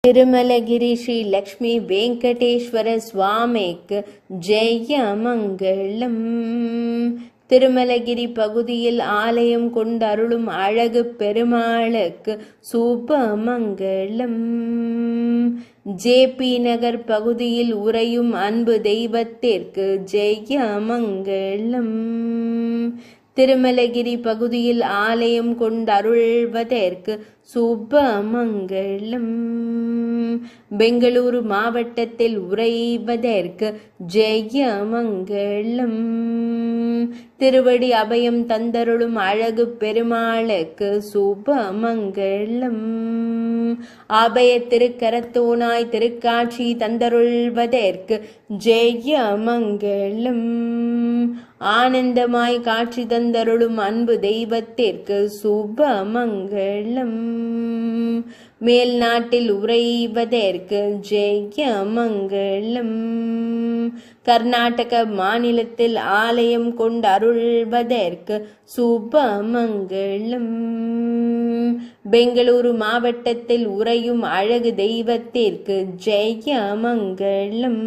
திருமலகிரி ஸ்ரீ லக்ஷ்மி வெங்கடேஸ்வர சுவாமிக்கு ஜெய மங்களம். திருமலகிரி பகுதியில் ஆலயம் கொண்டருளும் அழகு பெருமாளுக்கு சுபமங்கலம். ஜே.பி. நகர் பகுதியில் உறையும் அன்பு தெய்வத்திற்கு ஜெய மங்களம். திருமலகிரி பகுதியில் ஆலயம் கொண்டருள்வதற்கு சுபமங்கலம். பெங்களூரு மாவட்டத்தில் உறைவதற்கு ஜெய மங்களம். திருவடி அபயம் தந்தருளும் அழகு பெருமாளுக்கு சுபமங்கலம். அபய திருக்கரத்தோனாய் திருக்காட்சி தந்தருள்வதற்கு ஜெய மங்களம். ஆனந்தமாய் காட்சி தந்தருளும் அன்பு தெய்வத்திற்கு சுபமங்களம். மேல் நாட்டில் உறைவதற்கு ஜெய மங்களம். கர்நாடக மாநிலத்தில் ஆலயம் கொண்டருள்வதற்கு சுபமங்களம். பெங்களூரு மாவட்டத்தில் உறையும் அழகு தெய்வத்திற்கு ஜெய மங்களம்.